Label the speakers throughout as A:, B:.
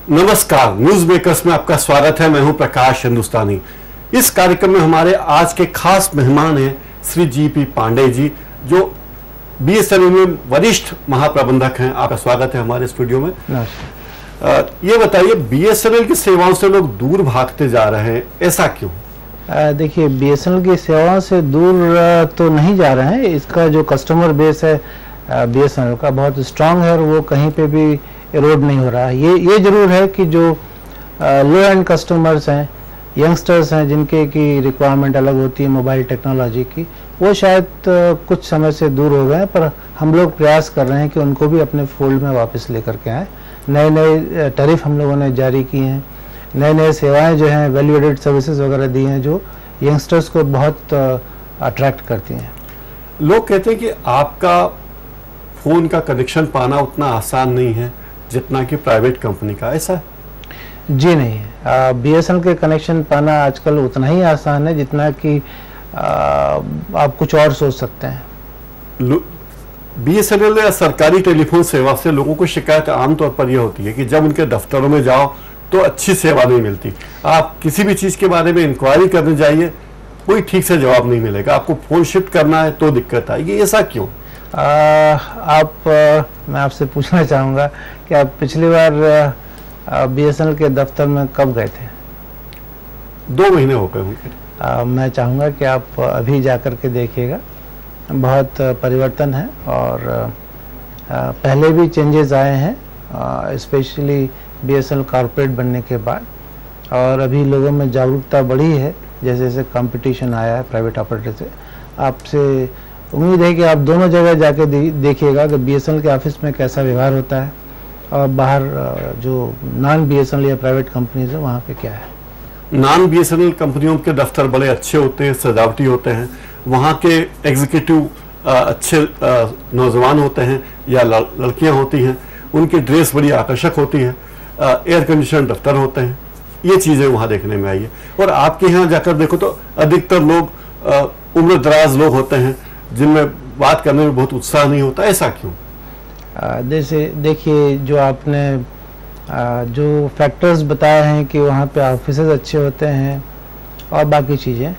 A: नमस्कार, news makers में आपका स्वागत है। मैं हूं प्रकाश हिंदुस्तानी। इस कार्यक्रम में हमारे आज के खास मेहमान हैं श्री जीपी पांडे जी, जो बीएसएनएल में वरिष्ठ महाप्रबंधक हैं। आपका स्वागत है हमारे स्टूडियो में। ये बताइए, बीएसएनएल की सेवाओं से लोग दूर भागते जा रहे हैं, ऐसा क्यों?
B: देखिए, बीएसएनएल की सेवाओं से दूर तो नहीं जा रहे हैं। इसका जो कस्टमर बेस है बीएसएनएल का बहुत स्ट्रांग है और वो कहीं पे भी इरोड नहीं हो रहा है। ये जरूर है कि जो लो एंड कस्टमर्स हैं, यंगस्टर्स हैं, जिनके की रिक्वायरमेंट अलग होती है मोबाइल टेक्नोलॉजी की, वो शायद कुछ समय से दूर हो गए हैं, पर हम लोग प्रयास कर रहे हैं कि उनको भी अपने फोल्ड में वापस लेकर के आए। नए नए टैरिफ हम लोगों ने जारी किए हैं, नए नए सेवाएं जो हैं, वैल्यू एडेड सर्विसेज वगैरह दी हैं, जो यंगस्टर्स को बहुत अट्रैक्ट करती हैं।
A: लोग कहते हैं कि आपका फ़ोन का कनेक्शन पाना उतना आसान नहीं है जितना कि प्राइवेट कंपनी का, ऐसा है?
B: जी नहीं, बीएसएनएल के कनेक्शन पाना आजकल उतना ही आसान है जितना कि आप कुछ और सोच सकते हैं।
A: बीएसएनएल या सरकारी टेलीफोन सेवा से लोगों को शिकायत आमतौर पर यह होती है कि जब उनके दफ्तरों में जाओ तो अच्छी सेवा नहीं मिलती। आप किसी भी चीज़ के बारे में इंक्वायरी करने जाइए, कोई ठीक से जवाब नहीं मिलेगा। आपको फ़ोन शिफ्ट करना है तो दिक्कत आएगी, ऐसा क्यों?
B: मैं आपसे पूछना चाहूँगा कि आप पिछली बार बीएसएनएल के दफ्तर में कब गए थे?
A: 2 महीने हो गए होंगे।
B: मैं चाहूँगा कि आप अभी जाकर के देखिएगा, बहुत परिवर्तन है और पहले भी चेंजेस आए हैं, स्पेशली बीएसएनएल कॉर्पोरेट बनने के बाद, और अभी लोगों में जागरूकता बढ़ी है जैसे जैसे कंपटीशन आया है प्राइवेट ऑपरेटर से। आपसे उम्मीद है कि आप दोनों जगह जाके देखिएगा कि बीएसएनएल के ऑफिस में कैसा व्यवहार होता है और बाहर जो नॉन बीएसएनएल या प्राइवेट कंपनीज है वहाँ पे क्या है।
A: नॉन बीएसएनएल कंपनियों के दफ्तर बड़े अच्छे होते हैं, सजावटी होते हैं, वहाँ के एग्जीक्यूटिव अच्छे नौजवान होते हैं या लड़कियाँ होती हैं, उनकी ड्रेस बड़ी आकर्षक होती है, एयर कंडीशन दफ्तर होते हैं। ये चीज़ें वहाँ देखने में आई है। और आपके यहाँ जाकर देखो तो अधिकतर लोग उम्र दराज लोग होते हैं जिनमें बात करने में बहुत उत्साह नहीं होता, ऐसा क्यों?
B: जैसे देखिए, जो आपने जो फैक्टर्स बताए हैं कि वहाँ पे ऑफिसेज अच्छे होते हैं और बाकी चीज़ें,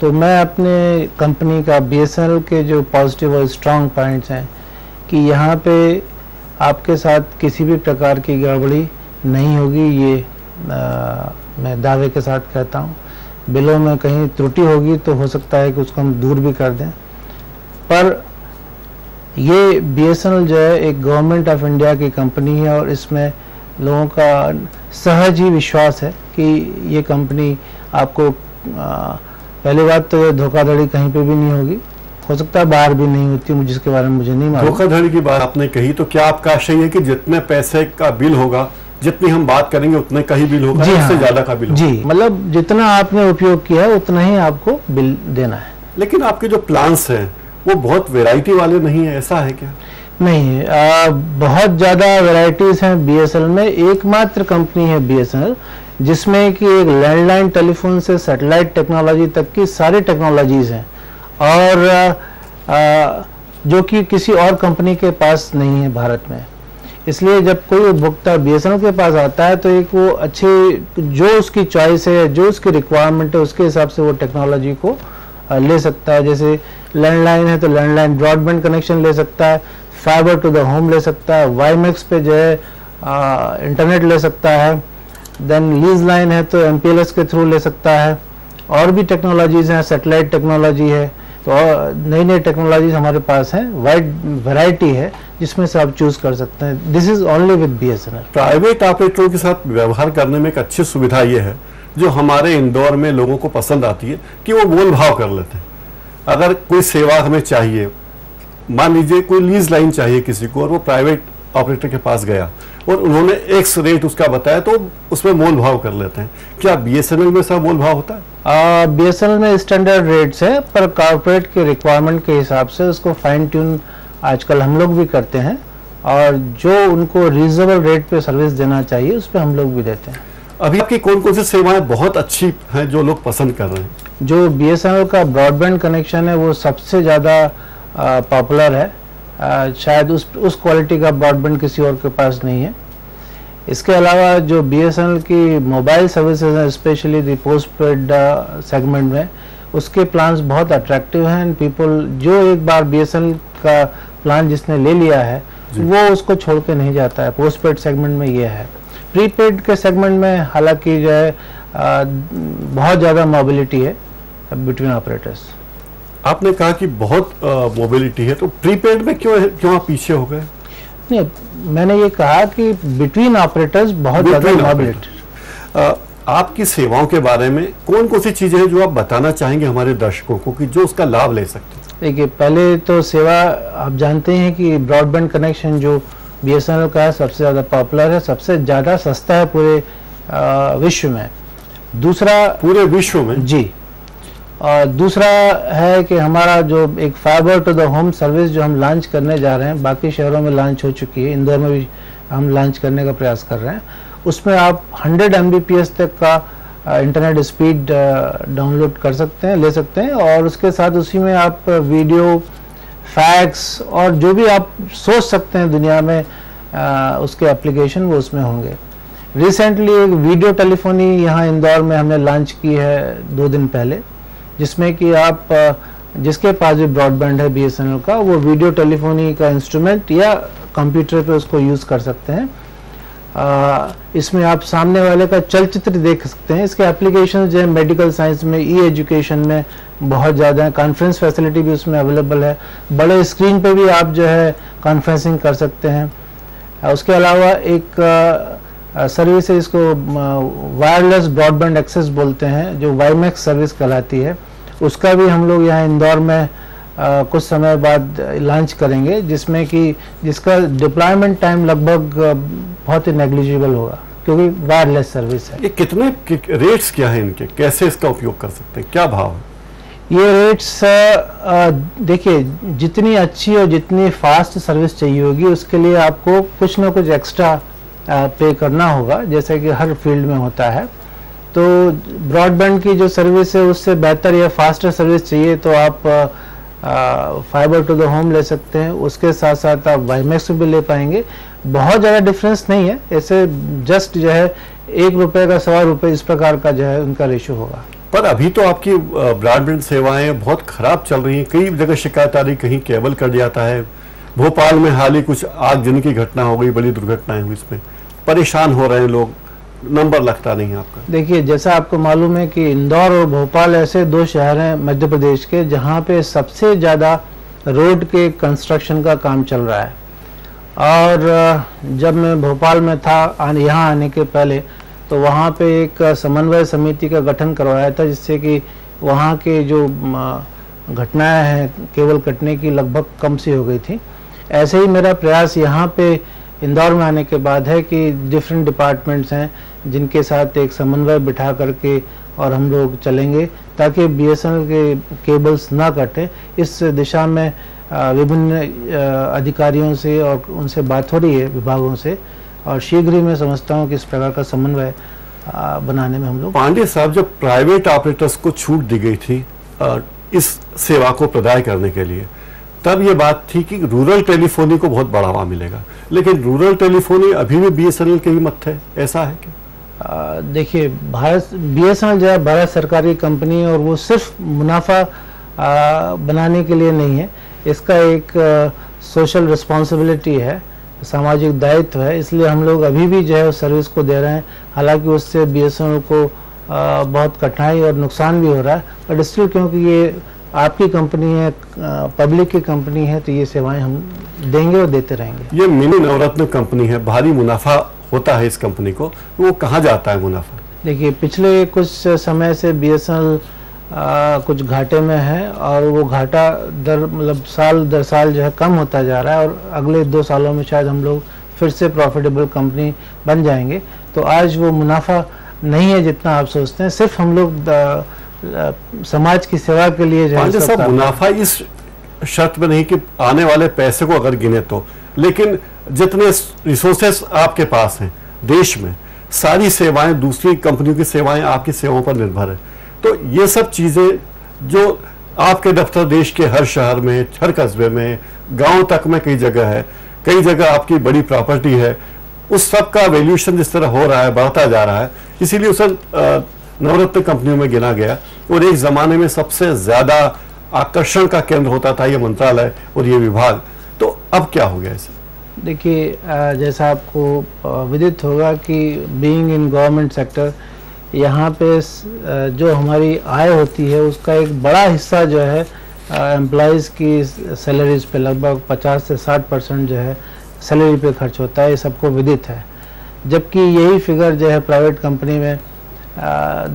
B: तो मैं अपने कंपनी का बीएसएनएल के जो पॉजिटिव और स्ट्रांग पॉइंट्स हैं कि यहाँ पे आपके साथ किसी भी प्रकार की गड़बड़ी नहीं होगी, ये मैं दावे के साथ कहता हूँ। बिलों में कहीं त्रुटि होगी तो हो सकता है कि उसको हम दूर भी कर दें, पर ये बीएसएनएल जो है एक गवर्नमेंट ऑफ इंडिया की कंपनी है और इसमें लोगों का सहज ही विश्वास है कि ये कंपनी आपको पहली बात तो ये धोखाधड़ी कहीं पे भी नहीं होगी, हो सकता है बाहर भी नहीं होती, जिसके बारे में मुझे नहीं मालूम।
A: धोखाधड़ी की बात आपने कही, तो क्या आपका आशय है कि जितने पैसे का बिल होगा, जितनी हम बात करेंगे उतने का ही बिल होगा, इससे ज्यादा का बिल होगा? जी,
B: मतलब जितना आपने उपयोग किया है उतना ही आपको बिल देना है।
A: लेकिन आपके जो प्लान्स हैं वो बहुत वैरायटी वाले नहीं है, ऐसा है क्या?
B: नहीं, बहुत ज़्यादा वैरायटीज हैं बीएसएनएल में। एकमात्र कंपनी है बीएसएनएल जिसमें कि एक लैंडलाइन टेलीफोन से सैटेलाइट टेक्नोलॉजी तक की सारी टेक्नोलॉजीज हैं, और जो कि किसी और कंपनी के पास नहीं है भारत में। इसलिए जब कोई उपभोक्ता बीएसएनएल के पास आता है तो एक वो अच्छे, जो उसकी चॉइस है, जो उसकी रिक्वायरमेंट है, उसके हिसाब से वो टेक्नोलॉजी को ले सकता है। जैसे लैंडलाइन है तो लैंडलाइन ब्रॉडबैंड कनेक्शन ले सकता है, फाइबर टू द होम ले सकता है, वाईमैक्स पे जो है इंटरनेट ले सकता है, देन लीज लाइन है तो एमपीएलएस के थ्रू ले सकता है, और भी टेक्नोलॉजीज हैं, सैटेलाइट टेक्नोलॉजी है, तो नई नई टेक्नोलॉजीज हमारे पास हैं, वाइड वैरायटी है जिसमें से आप चूज कर सकते हैं। This is only with BSNL.
A: Private ऑपरेटरों के साथ व्यवहार करने में एक अच्छी सुविधा ये है, जो हमारे इंदौर में लोगों को पसंद आती है, कि वो मोल भाव कर लेते हैं। अगर कोई सेवा हमें चाहिए, मान लीजिए कोई लीज लाइन चाहिए किसी को, और वो प्राइवेट ऑपरेटर के पास गया और उन्होंने एक्स रेट उसका बताया, तो उसमें मोल भाव कर लेते हैं। क्या बीएसएनएल में सब मोल भाव होता है?
B: बीएसएनएल में स्टैंडर्ड रेट्स है, पर कॉर्पोरेट के रिक्वायरमेंट के हिसाब से उसको फाइन ट्यून आजकल हम लोग भी करते हैं, और जो उनको रीजनेबल रेट पे सर्विस देना चाहिए उस पर हम लोग भी देते हैं।
A: अभी आपकी कौन कौन सी सेवाएं बहुत अच्छी हैं जो लोग पसंद कर रहे हैं?
B: जो बीएसएनएल का ब्रॉडबैंड कनेक्शन है वो सबसे ज़्यादा पॉपुलर है, शायद उस क्वालिटी का ब्रॉडबैंड किसी और के पास नहीं है। इसके अलावा जो BSNL की मोबाइल सर्विसेज हैं, specially the post paid segment में, उसके प्लान्स बहुत अट्रैक्टिव हैं एंड पीपल जो एक बार BSNL का प्लान जिसने ले लिया है वो उसको छोड़ के नहीं जाता है। पोस्ट पेड सेगमेंट में ये है। प्रीपेड के सेगमेंट में हालांकि जो है बहुत ज़्यादा मोबिलिटी है बिटवीन ऑपरेटर्स।
A: आपने कहा कि बहुत मोबिलिटी है, तो प्रीपेड में क्यों आप पीछे हो गए?
B: नहीं, मैंने ये कहा कि बिटवीन ऑपरेटर्स बहुत ज़्यादा मोबिलिटी।
A: आपकी सेवाओं के बारे में कौन कौन सी चीजें हैं जो आप बताना चाहेंगे हमारे दर्शकों को कि जो उसका लाभ ले सकते हैं?
B: देखिए, पहले तो सेवा आप जानते हैं कि ब्रॉडबैंड कनेक्शन जो BSNL का है सबसे ज़्यादा पॉपुलर है, सबसे ज़्यादा सस्ता है पूरे विश्व में। दूसरा,
A: पूरे विश्व में?
B: जी। और दूसरा है कि हमारा जो एक fibre to the home service जो हम लॉन्च करने जा रहे हैं, बाकी शहरों में लॉन्च हो चुकी है, इंदौर में भी हम लॉन्च करने का प्रयास कर रहे हैं। उसमें आप 100 Mbps तक का इंटरनेट स्पीड डाउनलोड कर सकते हैं, ले सकते हैं, और उसके साथ उसी में आप वीडियो, फैक्स और जो भी आप सोच सकते हैं दुनिया में उसके एप्लीकेशन वो उसमें होंगे। रिसेंटली एक वीडियो टेलीफोनी यहाँ इंदौर में हमने लॉन्च की है 2 दिन पहले, जिसमें कि आप जिसके पास भी ब्रॉडबैंड है BSNL का, वो वीडियो टेलीफोनी का इंस्ट्रूमेंट या कंप्यूटर पे उसको यूज़ कर सकते हैं। इसमें आप सामने वाले का चलचित्र देख सकते हैं। इसके एप्लीकेशन जो है मेडिकल साइंस में, एजुकेशन में बहुत ज़्यादा है। कॉन्फ्रेंस फैसिलिटी भी उसमें अवेलेबल है। बड़े स्क्रीन पे भी आप जो है कॉन्फ्रेंसिंग कर सकते हैं। उसके अलावा एक सर्विस है, इसको वायरलेस ब्रॉडबैंड एक्सेस बोलते हैं, जो वाईमैक्स सर्विस कहलाती है। उसका भी हम लोग यहाँ इंदौर में कुछ समय बाद लॉन्च करेंगे, जिसमें कि जिसका डिप्लॉयमेंट टाइम लगभग बहुत ही नेग्लिजिबल होगा, क्योंकि वायरलेस सर्विस है।
A: ये कितने रेट्स क्या है इनके, कैसे इसका उपयोग कर सकते हैं, क्या भाव है?
B: ये रेट्स देखिए, जितनी अच्छी और जितनी फास्ट सर्विस चाहिए होगी उसके लिए आपको कुछ ना कुछ एक्स्ट्रा पे करना होगा, जैसे कि हर फील्ड में होता है। तो ब्रॉडबैंड की जो सर्विस है उससे बेहतर या फास्टर सर्विस चाहिए तो आप फाइबर टू द होम ले सकते हैं। उसके साथ साथ आप वाईमैक्स भी ले पाएंगे। बहुत ज़्यादा डिफरेंस नहीं है, ऐसे जस्ट जो है ₹1 का ₹1.25 इस प्रकार का जो है उनका रेशो होगा।
A: पर अभी तो आपकी ब्रॉडबैंड सेवाएं बहुत खराब चल रही हैं, कई जगह शिकायत आ रही, कहीं केबल कट जाता है। भोपाल में हाल ही कुछ आगजनी की घटना हो गई, बड़ी दुर्घटनाएं हुई, इसमें परेशान हो रहे हैं लोग, नंबर लगता नहीं है आपका।
B: देखिए, जैसा आपको मालूम है कि इंदौर और भोपाल ऐसे 2 शहर हैं मध्य प्रदेश के जहाँ पे सबसे ज़्यादा रोड के कंस्ट्रक्शन का काम चल रहा है। और जब मैं भोपाल में था यहाँ आने के पहले, तो वहाँ पे एक समन्वय समिति का गठन करवाया था, जिससे कि वहाँ के जो घटनाएं हैं केबल कटने की लगभग कम सी हो गई थी। ऐसे ही मेरा प्रयास यहाँ पे इंदौर में आने के बाद है कि डिफरेंट डिपार्टमेंट्स हैं जिनके साथ एक समन्वय बिठा करके और हम लोग चलेंगे ताकि BSNL के केबल्स ना कटें। इस दिशा में विभिन्न अधिकारियों से और उनसे बात हो रही है, विभागों से, और शीघ्र ही मैं समझता हूँ कि इस प्रकार का समन्वय बनाने में हम लोग।
A: पांडे साहब, जब प्राइवेट ऑपरेटर्स को छूट दी गई थी इस सेवा को प्रदान करने के लिए, तब ये बात थी कि रूरल टेलीफोनी को बहुत बढ़ावा मिलेगा, लेकिन रूरल टेलीफोनी अभी भी BSNL के ही मत है, ऐसा है क्या?
B: देखिए, BSNL जो है भारत सरकारी कंपनी है और वो सिर्फ मुनाफा बनाने के लिए नहीं है। इसका एक सोशल रिस्पॉन्सिबिलिटी है, सामाजिक दायित्व है, इसलिए हम लोग अभी भी जो है उस सर्विस को दे रहे हैं। हालांकि उससे BSNL को बहुत कठिनाई और नुकसान भी हो रहा है, बट स्टिल क्योंकि ये आपकी कंपनी है, पब्लिक की कंपनी है, तो ये सेवाएं हम देंगे और देते रहेंगे।
A: ये मिनी नवरत्न कंपनी है, भारी मुनाफा होता है इस कंपनी को, वो कहाँ जाता है मुनाफा?
B: देखिए, पिछले कुछ समय से BSNL कुछ घाटे में है और वो घाटा मतलब साल दर साल जो है कम होता जा रहा है, और अगले 2 सालों में शायद हम लोग फिर से प्रॉफिटेबल कंपनी बन जाएंगे। तो आज वो मुनाफा नहीं है जितना आप सोचते हैं, सिर्फ हम लोग समाज की सेवा के लिए जो
A: है सब मुनाफा इस शर्त में नहीं कि आने वाले पैसे को अगर गिने तो, लेकिन जितने रिसोर्सेस आपके पास हैं देश में, सारी सेवाएं, दूसरी कंपनियों की सेवाएं आपकी सेवाओं पर निर्भर है। तो ये सब चीजें जो आपके दफ्तर देश के हर शहर में, हर कस्बे में, गांव तक में कई जगह है, कई जगह आपकी बड़ी प्रॉपर्टी है, उस सब का वैल्यूएशन जिस तरह हो रहा है, बढ़ता जा रहा है, इसीलिए उसे नवरत्न कंपनियों में गिना गया। और एक जमाने में सबसे ज्यादा आकर्षण का केंद्र होता था ये मंत्रालय और ये विभाग। तो अब क्या हो गया इसे?
B: देखिए, जैसा आपको विदित होगा कि बीइंग इन गवर्नमेंट सेक्टर, यहाँ पे जो हमारी आय होती है उसका एक बड़ा हिस्सा जो है एम्प्लॉयज़ की सैलरीज पे, लगभग 50 से 60% जो है सैलरी पे खर्च होता है, ये सबको विदित है। जबकि यही फिगर जो है प्राइवेट कंपनी में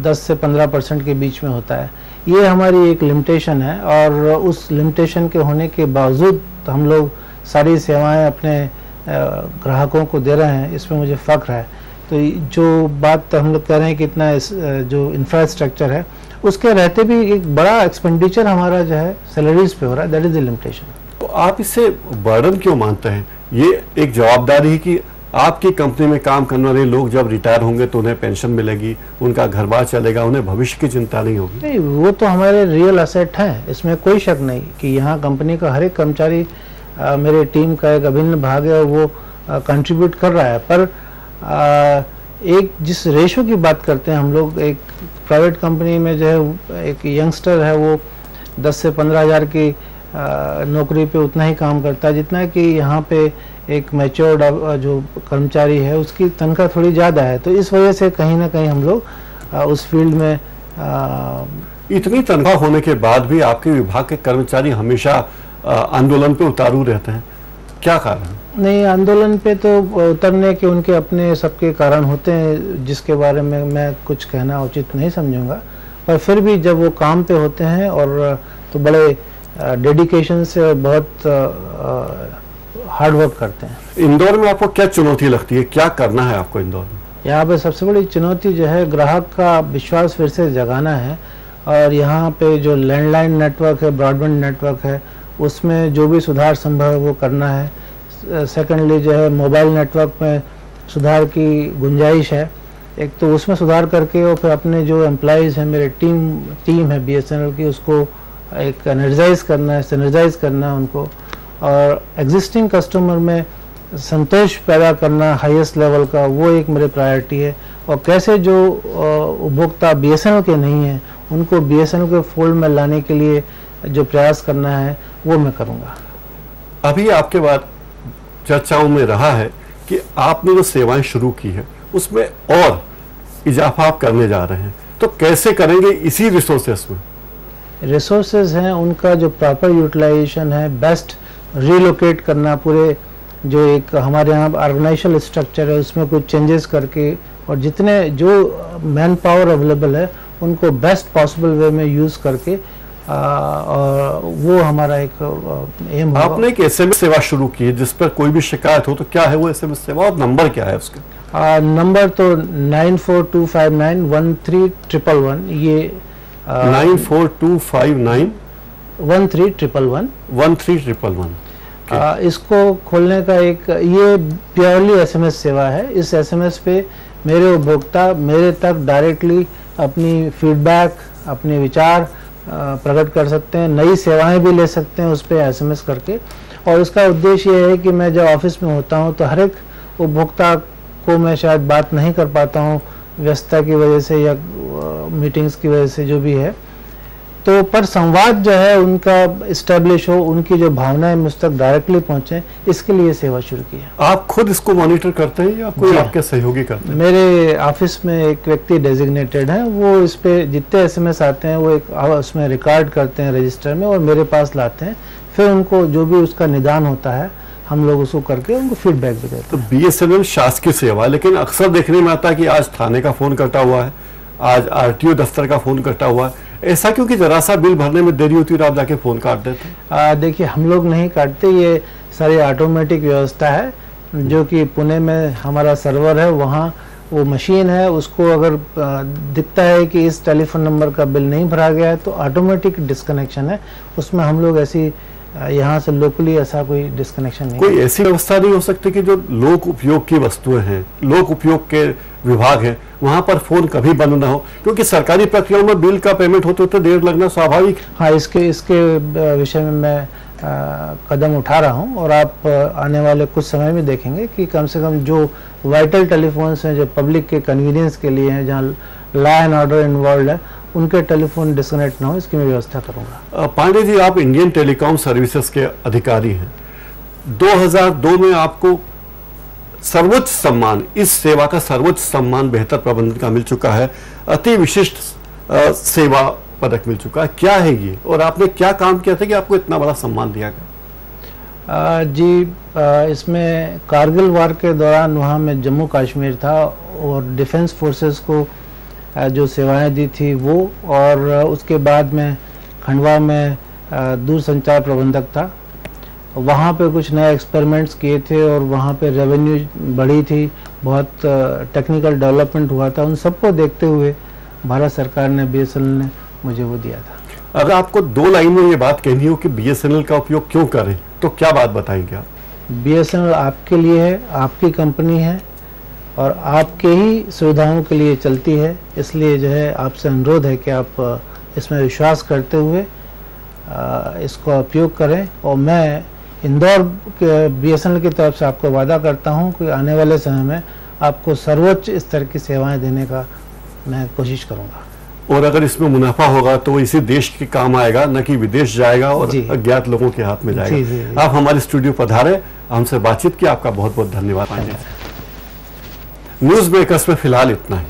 B: 10 से 15% के बीच में होता है। ये हमारी एक लिमिटेशन है, और उस लिमिटेशन के होने के बावजूद हम लोग सारी सेवाएं अपने ग्राहकों को दे रहे हैं, इसमें मुझे फ़ख्र है। तो जो बात हम लोग कह रहे हैं कि इतना जो इंफ्रास्ट्रक्चर है उसके रहते भी एक बड़ा एक्सपेंडिचर हमारा जो है सैलरीज पे हो रहा है, दैट इज़ द लिमिटेशन।
A: तो आप इसे बर्डन क्यों मानते हैं? ये एक जवाबदारी है कि आपकी कंपनी में काम करने वाले लोग जब रिटायर होंगे तो उन्हें पेंशन मिलेगी, उनका घर बार चलेगा, उन्हें भविष्य की चिंता नहीं होगी।
B: नहीं, वो तो हमारे रियल एसेट हैं, इसमें कोई शक नहीं कि यहाँ कंपनी का हर एक कर्मचारी मेरे टीम का एक अभिन्न भाग है और वो कंट्रीब्यूट कर रहा है। पर एक जिस रेशो की बात करते हैं हम लोग, एक प्राइवेट कंपनी में जो है एक यंगस्टर है वो 10 से 15 हज़ार की नौकरी पे उतना ही काम करता है जितना कि यहाँ पे एक मैच्योर्ड जो कर्मचारी है उसकी तनख्वाह थोड़ी ज़्यादा है। तो इस वजह से कहीं ना कहीं हम लोग उस फील्ड में
A: इतनी तनख्वाह होने के बाद भी आपके विभाग के कर्मचारी हमेशा आंदोलन पे उतारू रहते हैं, क्या कारण?
B: नहीं, आंदोलन पे तो उतरने के उनके अपने सबके कारण होते हैं, जिसके बारे में मैं कुछ कहना उचित नहीं समझूंगा। पर फिर भी जब वो काम पे होते हैं और तो बड़े डेडिकेशन से और बहुत हार्ड वर्क करते हैं।
A: इंदौर में आपको क्या चुनौती लगती है, क्या करना है आपको इंदौर में?
B: यहाँ पे सबसे बड़ी चुनौती जो है ग्राहक का विश्वास फिर से जगाना है, और यहाँ पे जो लैंडलाइन नेटवर्क है, ब्रॉडबैंड नेटवर्क है, उसमें जो भी सुधार संभव है वो करना है। सेकेंडली जो है मोबाइल नेटवर्क में सुधार की गुंजाइश है, एक तो उसमें सुधार करके और फिर अपने जो एम्प्लॉयज़ हैं, मेरे टीम है BSNL की, उसको एक एनर्जाइज करना है, सिनर्जाइज करना है उनको, और एग्जिस्टिंग कस्टमर में संतोष पैदा करना हाईएस्ट लेवल का, वो एक मेरी प्रायोरिटी है। और कैसे जो उपभोक्ता BSNL के नहीं हैं उनको BSNL के फोल्ड में लाने के लिए जो प्रयास करना है वो मैं करूँगा।
A: अभी आपके बाद चर्चाओं में रहा है कि आपने जो सेवाएं शुरू की है उसमें और इजाफा आप करने जा रहे हैं, तो कैसे करेंगे इसी रिसोर्सेस में?
B: रिसोर्सेज हैं उनका जो प्रॉपर यूटिलाइजेशन है, बेस्ट रिलोकेट करना, पूरे जो एक हमारे यहाँ ऑर्गेनाइजेशनल स्ट्रक्चर है उसमें कुछ चेंजेस करके, और जितने जो मैन पावर अवेलेबल है उनको बेस्ट पॉसिबल वे में यूज़ करके, और वो हमारा एक एम है।
A: आपने एक SMS सेवा शुरू की है जिस पर कोई भी शिकायत हो तो क्या है वो SMS सेवा और नंबर क्या है उसका?
B: नंबर तो 9425913111, ये
A: 9425913111
B: 1311। इसको खोलने का एक ये प्योरली SMS सेवा है। इस SMS पे मेरे उपभोक्ता मेरे तक डायरेक्टली अपनी फीडबैक, अपने विचार प्रकट कर सकते हैं, नई सेवाएं भी ले सकते हैं उस पर SMS करके। और इसका उद्देश्य ये है कि मैं जब ऑफिस में होता हूं तो हर एक उपभोक्ता को मैं शायद बात नहीं कर पाता हूं व्यस्तता की वजह से या मीटिंग्स की वजह से जो भी है, तो पर संवाद जो है उनका इस्टेब्लिश हो, उनकी जो भावनाएं मुझ तक डायरेक्टली पहुंचे, इसके लिए सेवा शुरू की है।
A: आप खुद इसको मॉनिटर करते हैं या कोई आपके सहयोगी करते हैं?
B: मेरे ऑफिस में एक व्यक्ति डेजिग्नेटेड है, वो इस पे जितने SMS आते हैं वो एक उसमें रिकॉर्ड करते हैं रजिस्टर में और मेरे पास लाते हैं, फिर उनको जो भी उसका निदान होता है हम लोग उसको करके उनको फीडबैक भी देते हैं।
A: तो BSNL शासकीय सेवा, लेकिन अक्सर देखने में आता है कि आज थाने का फोन कटा हुआ है, आज RTO दफ्तर का फोन कटा हुआ है, ऐसा क्योंकि जरा सा बिल भरने में देरी होती है और आप जाके फोन काट देते हैं?
B: देखिए, हम लोग नहीं काटते, ये सारी ऑटोमेटिक व्यवस्था है जो कि पुणे में हमारा सर्वर है, वहाँ वो मशीन है, उसको अगर दिखता है कि इस टेलीफोन नंबर का बिल नहीं भरा गया है तो ऑटोमेटिक डिस्कनेक्शन है, उसमें हम लोग ऐसी यहाँ से लोकली ऐसा कोई डिस्कनेक्शन नहीं।
A: कोई ऐसी व्यवस्था नहीं हो सकती कि जो लोक उपयोग की वस्तुएं हैं, लोक उपयोग के विभाग हैं, वहां पर फोन कभी बंद ना हो? क्योंकि सरकारी प्रक्रियाओं में बिल का पेमेंट होते होते देर लगना स्वाभाविक।
B: हाँ, इसके विषय में मैं कदम उठा रहा हूं, और आप आने वाले कुछ समय में देखेंगे कि कम से कम जो वाइटल टेलीफोन्स हैं जो पब्लिक के कन्वीनियंस के लिए हैं, जहां लॉ एंड ऑर्डर इन्वॉल्व है, उनके टेलीफोन डिस्कनेक्ट ना हो, इसकी मैं व्यवस्था करूंगा।
A: पांडे जी, आप इंडियन टेलीकॉम सर्विसेज के अधिकारी हैं। 2002 में आपको सर्वोच्च सम्मान, इस सेवा का सर्वोच्च सम्मान बेहतर प्रबंधन का मिल चुका है, अति विशिष्ट सेवा पदक मिल चुका है। क्या है ये, और आपने क्या काम किया था कि आपको इतना बड़ा सम्मान दिया गया?
B: इसमें कारगिल वार के दौरान वहाँ मैं जम्मू कश्मीर था और डिफेंस फोर्सेस को जो सेवाएं दी थी वो, और उसके बाद मैं खंडवा में दूरसंचार प्रबंधक था। वहाँ पे कुछ नए एक्सपेरिमेंट्स किए थे और वहाँ पे रेवेन्यू बढ़ी थी, बहुत टेक्निकल डेवलपमेंट हुआ था। उन सबको देखते हुए भारत सरकार ने, BSNL ने मुझे वो दिया था।
A: अगर आपको 2 लाइन में ये बात कहनी हो कि BSNL का उपयोग क्यों करें, तो क्या बात बताएंगे आप?
B: BSNL आपके लिए है, आपकी कंपनी है और आपके ही सुविधाओं के लिए चलती है, इसलिए जो है आपसे अनुरोध है कि आप इसमें विश्वास करते हुए इसका उपयोग करें। और मैं इंदौर के BSNL की तरफ से आपको वादा करता हूं कि आने वाले समय में आपको सर्वोच्च स्तर की सेवाएं देने का मैं कोशिश करूंगा।
A: और अगर इसमें मुनाफा होगा तो वो इसी देश के काम आएगा, न कि विदेश जाएगा और अज्ञात लोगों के हाथ में जाएगा।
B: जी।
A: आप हमारे स्टूडियो पधारे, हमसे बातचीत की, आपका बहुत बहुत धन्यवाद। न्यूज़ मेकर्स में फिलहाल इतना ही।